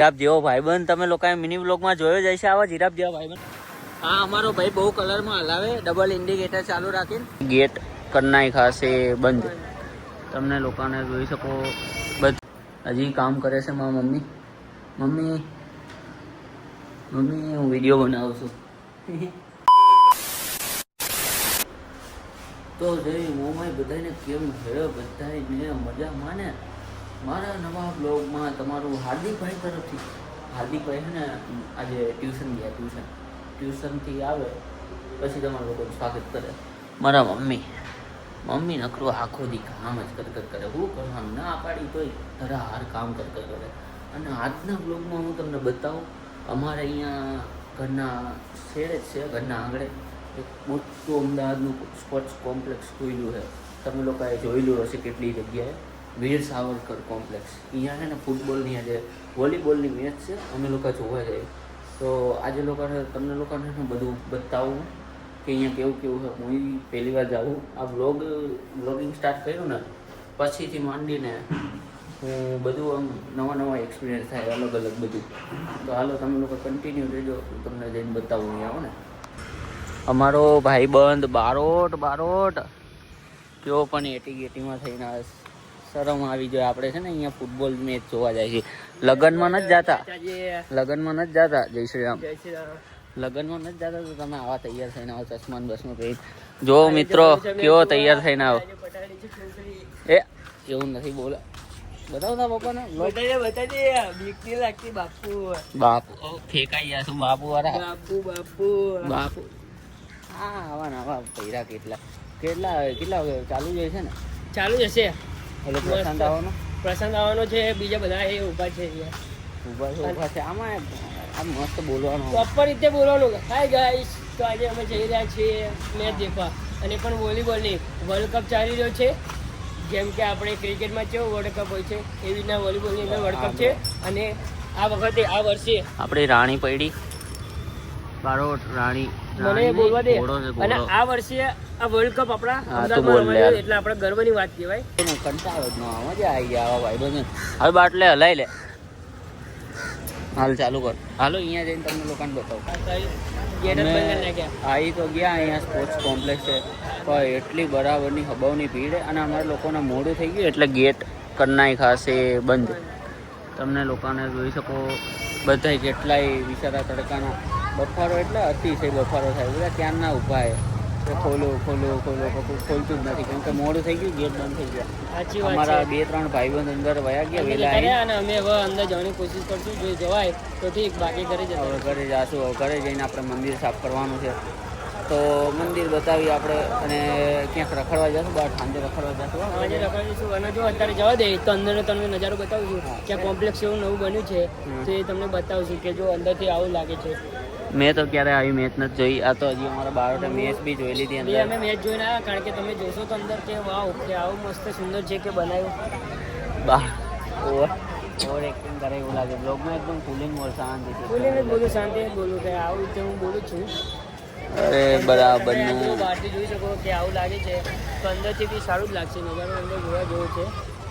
Giraffe જેવો ભાઈબંધ તમે લોકોએ મિની બ્લોગમાં જોયો જશે. આવા જીરાફ જેવા ભાઈબંધ. હા, અમારો ભાઈ બહુ કલરમાં હલાવે, ડબલ ઇન્ડિકેટર ચાલુ રાખીને ગેટ કરનાઈ ખાસે બંધ. તમને લોકોને જોઈ શકો હજી કામ કરે છે મારા મમ્મી. મમ્મી હું વિડીયો બનાવું છું. તો જઈ મોમાઈ બધાને કેમ છે? બધાને મજા માને. મારા નવા બ્લોગમાં તમારું હાર્દિકભાઈ તરફથી. હાર્દિકભાઈ છે ને આજે ટ્યુશન ગયા. ટ્યુશનથી આવે પછી તમારા લોકોનું સ્વાગત કરે. મારા મમ્મી નકરું આખો દી કામ જ કરે. હું કરવાનું ના પાડી તોય ધરા હાર કામ કરે. અને આજના બ્લોગમાં હું તમને બતાવું, અમારે અહીંયા ઘરના શેર જ છે, ઘરના આંગણે એક મોટું અમદાવાદનું સ્પોર્ટ્સ કોમ્પ્લેક્સ ખુલ્યું છે. તમે લોકોએ જોયેલું હશે કેટલી જગ્યાએ. વીર સાવરકર કોમ્પ્લેક્સ. અહીંયા છે ને ફૂટબોલની આજે વોલીબોલની મેચ છે, અમે લોકો જોવા જઈએ. તો આજે તમને લોકોને બધું બતાવું કે અહીંયા કેવું છે. હું પહેલી વાર જાઉં આ વ્લોગિંગ સ્ટાર્ટ કર્યું ને પછીથી માંડીને હું બધું આમ નવા એક્સપિરિયન્સ થાય, અલગ બધું. તો હાલો તમે લોકો કન્ટિન્યુ રહેજો, હું તમને જઈને બતાવું. અહીંયા આવો ને અમારો ભાઈબંધ બારોટ કેવો પણ એટીમાં થઈને શરમ આવી જાય. આપણે છે ને અહીંયા ફૂટબોલ મેચ જોવા જાય છે. લગ્નમાં નથી જતા જય શ્રી રામ. લગ્નમાં નથી જતા તો તમે આવા તૈયાર થઈને આવો, ચશ્માન બસમાં પહેરી. જો મિત્રો કેવો તૈયાર થઈને આવો. એ એવું નથી બોલા. બતાવતા પપ્પાને બાપુ ફેંકાઈ ગયા છું. બાપુ હા આવા પૈરા કેટલા ચાલુ જ છે ને? ચાલુ જ હશે. એટલે પ્રસંગ આવવાનો છે. બીજા બધા એ ઊભા છે. ઊભા છે. આમાં આ મસ્ત બોલવાનું, પ્રોપર રીતે બોલવાનું. હાય ગાઈસ, તો આજે અમે જઈ રહ્યા છીએ મેચ દેખવા. અને પણ વોલીબોલની વર્લ્ડ કપ ચાલી રહ્યો છે. જેમ કે આપણે ક્રિકેટમાં કેવો વર્લ્ડ કપ હોય છે, એવી રીતના વોલીબોલની અંદર વર્લ્ડ કપ છે. અને આ વર્ષે આપણે રાણી પડી બારોટ રાણી મને બોલવા દે. અને આ વર્ષે આ વર્લ્ડ કપ આપણા અમદાવાદમાં એટલે આપણે ગર્વની વાત કહેવાય. કંટાળો જ ન મજા આવી ગયા આવા ભાઈ. હવે બાટલે હલાઈ લે. હાલ ચાલુ કર. હાલો અહીંયા જઈને તમને લોકોને બતાવું. આવી તો ગયા. અહીંયા સ્પોર્ટ્સ કોમ્પ્લેક્સ છે પણ એટલી બરાબરની હબાવની ભીડ. અને અમારા લોકોને મોડું થઈ ગયું એટલે ગેટ કરનાઈ ખાસે બંધ. તમને લોકોને જોઈ શકો બધા કેટલાય વિચારા તડકાના બફારો, એટલે અતિશય બફારો થાય. બધા ક્યારના ઊભા છે ખોલો ખોલતું જ નથી કેમ કે મોડું થઈ ગયું, ગેટ બંધ થઈ ગયા. અમારા 2-3 ભાઈબંધ અંદર વયા ગયા વેલા, અને અમે હવે અંદર જવાની કોશિશ કરશું. જો જવાય તો ઠીક, બાકી ઘરે જાશું. ઘરે જઈને આપણે મંદિર સાફ કરવાનું છે તો મંદિર બતાવી આપણે. અને ક્યાંક રખડવા જશું, બહાર સાંજે રખડવા જશું. અને જો અત્યારે જવા દે તો અંદરનો તમને નજારો બતાવશું. ક્યાં કોમ્પ્લેક્સ એવું નવું બન્યું છે તો એ તમને બતાવશું કે જો અંદરથી આવું લાગે છે. મેં તો ક્યારે આવી મેચ નથી જોઈ. આ તો હજી અમારા બારોટે મેચ બી જોઈ લીધી અંદર. અમે મેચ જોઈને આવ્યા, કારણ કે તમે જોશો તો અંદર કે વાવ કે આવું મસ્ત સુંદર છે કે બનાવ્યું. ઓવર એક્ટિંગ કરે એવું લાગે. બ્લોગમાં એકદમ કુલિંગ મોર શાંતિ છે. શાંતિ બોલું કે આવું રીતે હું બોલું છું. અરે બરાબર. બહારથી જોઈ શકો કે આવું લાગે છે તો અંદરથી બી સારું જ લાગશે. નજારો અંદર જોવા જેવો છે.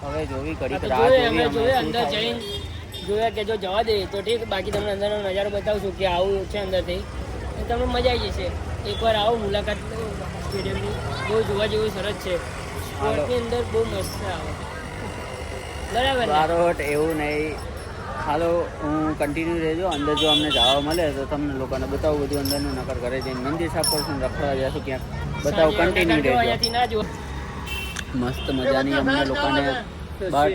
હવે જોવી કરી અંદર જઈને જોયા કે જો જવા દે તો ઠીક, બાકી તમને અંદરનો નજારો બતાવશું કે આવું છે અંદરથી. તમને મજા આવી જશે. એકવાર આવો, મુલાકાત લો સ્ટેડિયમની. બહુ જોવા જેવું સરસ છે. સ્પોર્ટની અંદર બહુ મસ્ત છે. આવો બરાબર બારોટ એવું નહીં. હાલો હું કન્ટિન્યુ રહેજો. અંદર જો અમને જવા મળે તો તમને લોકોને બતાવું બધું અંદરનું. નકર ઘરે જઈને મંદિર સાફ કરશું, રખડવા જશું ક્યાંક. બતાવું, કન્ટિન્યુ રહેજો. મસ્ત મજાની અમને લોકોને બહાર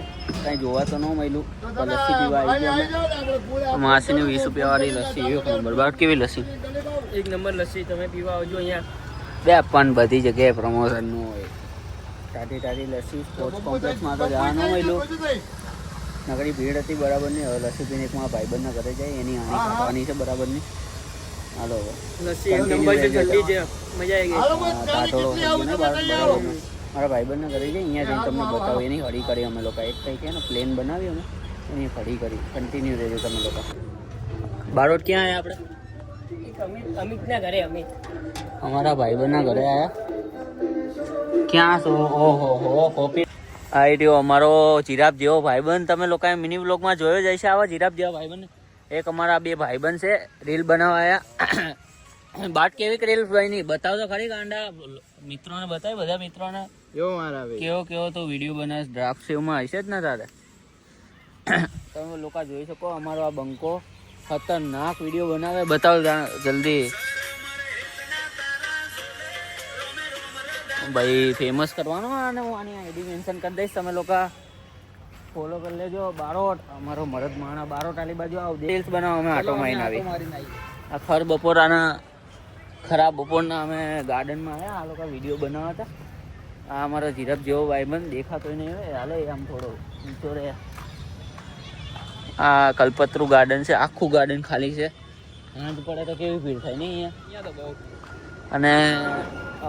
કાંઈ જોવા તો ન મળ્યું. લસ્સી પીવા આવી ગયા. માસીની 20 રૂપિયા વાળી લસ્સી એક નંબર. બાર કેવી લસ્સી? એક નંબર લસ્સી. તમે પીવા આવજો અહીંયા. પણ બધી જગ્યાએ પ્રમોશનનું હોય. ટાટી લસ્સી. સ્પોર્ટ્સ કોમ્પ્લેક્સમાં તો જવા ન મળ્યું. નકરી ભીડ હતી બરાબરની. હવે લસ્સી પીને એક મારા ભાઈબંધના ઘરે જાય, એની આણી ખાવાની છે બરાબરની. હાલો લસ્સી એક નંબર છે, ઠંડી છે, મજા આવી ગઈ. મારા ભાઈબંધના ઘરે જઈએ, અહીંયા જઈને તમને બતાવો. એની હળી કરી અમે લોકો. એક કંઈ કે ને પ્લેન બનાવી અમે, એની હળી કરી. કન્ટિન્યુ રહેજો તમે લોકો. બારોટ ક્યાં આવ્યા આપણે? અમિતના ઘરે. અમારા ભાઈબંધના ઘરે આવ્યા. ક્યાં છો? ઓહો કોપી. આ રહ્યો અમારો જીરાફ જેવો ભાઈબંધ. તમે લોકોએ મિની બ્લોગમાં જોયો જ હશે આવા જીરાફ જેવા ભાઈબંધ. એક અમારા બે ભાઈબંધ છે રીલ બનાવાયા. બાટ કેવી રીલ બની બતાવ તો ખરી ગાંડા મિત્રોને બતાવી બધા મિત્રોને કેવો તો વિડીયો બનાવે. ડ્રાફ્ટ સેવમાં હશે જ ને તારે. તમે લોકો જોઈ શકો અમારો આ બંકો ખતરનાક વિડીયો બનાવે. બતાવો જલ્દી ભાઈ. ફેમસ કરવાનો અને હું આની આઈડી મેન્શન કરી દઈશ. તમે લોકો ફોલો કરી લેજો. બારોટ અમારો મરદ માણા બારોટ આલી બાજુ આવ રીલ્સ બનાવો. અમે આટો મારીને આવી આ ખર બપોરાના ખરાબ બપોરના અમે ગાર્ડનમાં આવ્યા. આ લોકો વિડીયો બનાવવા હતા. આ અમારો જીરફ જેવો ભાઈબંધ દેખાતો નહીં હવે હાલે આમ થોડો ઊંચો રહે. આ કલ્પતરુ ગાર્ડન છે. આખું ગાર્ડન ખાલી છે. હાથ પડે તો કેવી ભીડ થાય ને અહીંયા તો બહુ. અને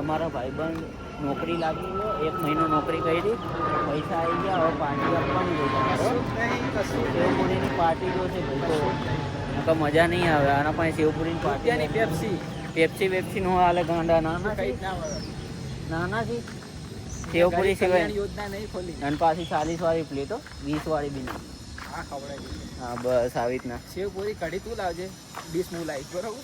અમારા ભાઈબંધ નોકરી લાગી ગયો. 1 મહિનો નોકરી કરી, પૈસા આવી ગયા. હવે પાર્ટી આપવાની છે. સેવપુરીની પાર્ટી જો છે ભાઈ તો મજા નહીં આવે. આના પાસે સેવપુરીની પાર્ટી પેપ્સી નો હાલે ગાંડા. નાના છે સેવપુરી સિવાય યોજના નહીં ખોલી. અને પાછી 40 વાળી પ્લેટો 20 વાળી બી નહીં. હા બસ આવી રીતના સેવપુરી કઢી તું લાવજે, ડીશ હું લાવીશ બરોબર.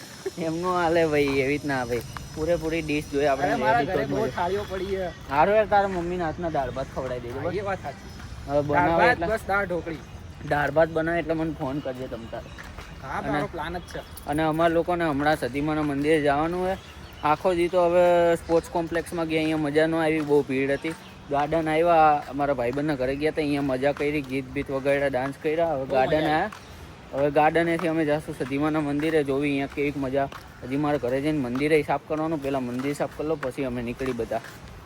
એમનું હાલે ભાઈ એવી રીતના ભાઈ. પૂરેપૂરી ડીશ જોઈએ આપણે. મારા ઘરે બહુ થાળીઓ પડી છે. હારો યાર તારા મમ્મીના હાથના દાળ ભાત ખવડાવી દેજો. એ વાત સાચી. હવે બનાવે એટલે બસ દાળ ઢોકળી દાળ ભાત બનાવે એટલે મને ફોન કરજે તમ તારે. હા મારો પ્લાન જ છે. અને અમારા લોકોને હમણાં સતીમાના મંદિરે જવાનું હોય. આખો દી તો હવે સ્પોર્ટ્સ કોમ્પ્લેક્સમાં ગયા. અહીંયા મજા ન આવી, બહુ ભીડ હતી. ગાર્ડન આવ્યા, અમારા ભાઈબંધના ઘરે ગયા હતા. અહીંયા મજા કરી, ગીત બીત વગાડ્યા, ડાન્સ કર્યા. હવે ગાર્ડન આવ્યા. હવે ગાર્ડનેથી અમે જઈશું સતીમાના મંદિરે. જોવી અહીંયા કેવી મજા. હજી મારે ઘરે જઈને મંદિરે સાફ કરવાનું. પહેલાં મંદિર સાફ કરી લો પછી અમે નીકળી બધા.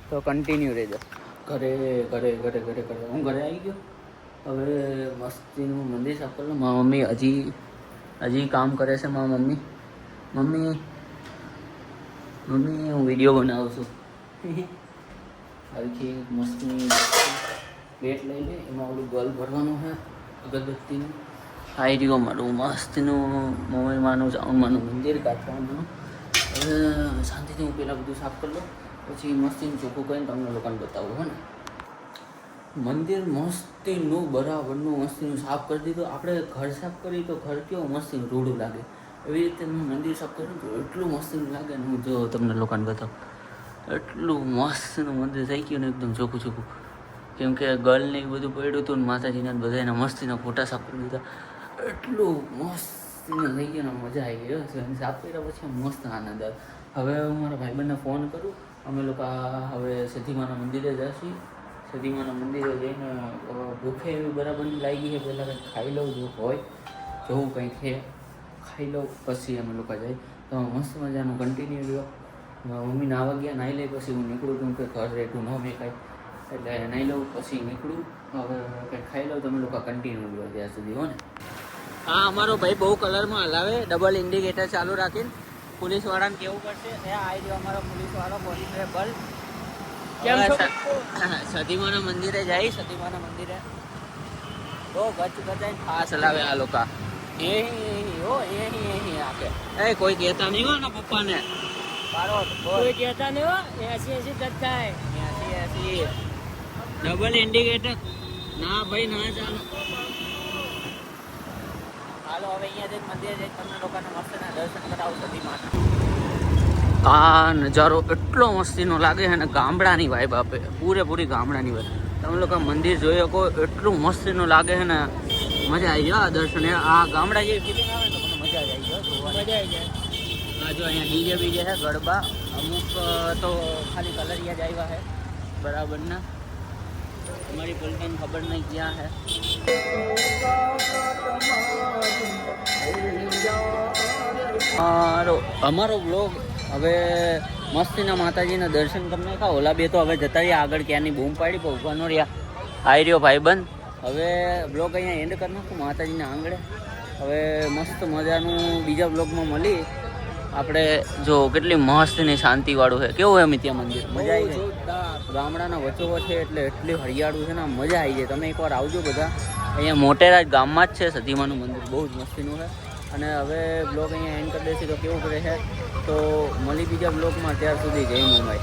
તો કન્ટિન્યુ રહેજો. ઘરે હું ઘરે આવી ગયો. હવે મસ્તીનું મંદિર સાફ કરી લો. મારા મમ્મી હજી કામ કરે છે. મારા મમ્મી હું વિડીયો બનાવું છું. હરખી મસ્તની પ્લેટ લઈ લે. એમાં ઓલું ગલ ભરવાનું છે અગરબત્તીનું. આવી રહ્યું મારું મસ્તનું મોબાઈલમાંનું ચાઉનમાંનું મંદિર કાઢવાનું. હવે શાંતિથી હું પહેલાં બધું સાફ કરી લઉં પછી મસ્તીનું ચોખ્ખું કરીને તમને લોકોને બતાવું. હે ને મંદિર મસ્તીનું બરાબરનું મસ્તીનું સાફ કરી દીધું. આપણે ઘર સાફ કરીએ તો ઘર કેવું મસ્તીનું રૂડું લાગે. એવી રીતે હું મંદિર સાફ કર્યું તો એટલું મસ્તીનું લાગે ને. હું જો તમને લોકોને બતાવું. એટલું મસ્તનું મંદિર થઈ ગયું ને એકદમ ચોખ્ખું. કેમ કે ગર્લને એ બધું પડ્યું હતું ને માતાજીના બધાના મસ્તીના ફોટા સાફ કરી દીધા. એટલું મસ્તીનું થઈ ગયું ને મજા આવી ગઈ. સાફ કર્યા પછી મસ્ત આનંદ આવે. હવે હું મારા ભાઈબંધને ફોન કરું. અમે લોકો હવે સતીમાના મંદિરે જઈશું. સતીમાના મંદિરે જઈને ભૂખે એવી બરાબરની લાગી છે. પહેલાં કંઈક ખાઈ લઉં જો હોય જોવું કંઈક છે ખાઈ લઉં પછી અમે લોકો જાય. તો મસ્ત મજાનું કન્ટિન્યુ રહ્યો. મમ્મી નાવા ગયા, નાહી લઈ પછી હું નીકળું. કેમ કે ઘર રેટું ન મેકાય એટલે નાહી લઉં પછી નીકળું. હવે કંઈક ખાઈ લઉં. તમે લોકો કન્ટિન્યુ રહ્યો ત્યાં સુધી. હો ને હા અમારો ભાઈ બહુ કલરમાં હલાવે. ડબલ ઇન્ડિકેટર ચાલુ રાખીને પોલીસવાળાને કેવું પડશે. આવી ગયો અમારો પોલીસવાળો કોન્સ્ટેબલ. કેમ સતીમાના મંદિરે જાય. સતીમાના મંદિરે તો ગચ ગચાઈને ફાસ હલાવે આ લોકો. એ રાખે. એ કોઈ કહેતા નહીં હોય ને પપ્પાને. કોઈ કહેતા નહીં હો. 80 ટચ થાય. 80 ડબલ ઇન્ડિકેટર ના ભાઈ ના ચાલો. હાલો હવે અહીંયા જઈને મંદિરે જઈને તમને લોકોને મસ્તના દર્શન કરાવું સતીમાના. આ નજારો એટલો મસ્તીનો લાગે છે ને. ગામડાની વાઇબ આપે, પૂરેપૂરી ગામડાની વાઇબ. તમે લોકો મંદિર જોઈ શકો એટલું મસ્તીનું લાગે છે ને. મજા આવી જાય દર્શન. આ ગામડા જેવી ફિલિંગ આવે ને તો મને મજા આવી જાય. મજા આવી જાય. હા જો અહીંયા ડીજે બીજે છે ગરબા. અમુક તો ખાલી કલરિયા જ આવ્યા છે બરાબર ના. તમારી પલટીને ખબર નહીં ક્યાં છે. અમારો બ્લોગ હવે મસ્તીના માતાજીના દર્શન તમને ખા. ઓલા બે તો હવે જતા રહ્યા આગળ. ક્યાંની બૂમ પાડી પણ ઉભા રહ્યા. આવી રહ્યો ભાઈબંધ. હવે બ્લોગ અહીંયા એન્ડ કરી નાખું માતાજીના આંગળે. હવે મસ્ત મજાનું બીજા બ્લોગમાં મળી આપણે. જો કેટલી મસ્ત ને શાંતિવાળું છે. કેવું હોય ત્યાં મંદિર? મજા આવી જાય. ગામડાના વચ્ચોવચ છે એટલે એટલી હરિયાળું છે ને મજા આવી જાય. તમે એકવાર આવજો બધા. અહીંયા મોટેરા ગામમાં જ છે સતીમાનું મંદિર. બહુ જ મસ્તીનું છે. અને હવે બ્લોગ અહીંયા એન્ડ કરી દઈશું તો કેવું કરે છે તો મળી બીજા બ્લોગમાં. ત્યાર સુધી જય મુંબઈ.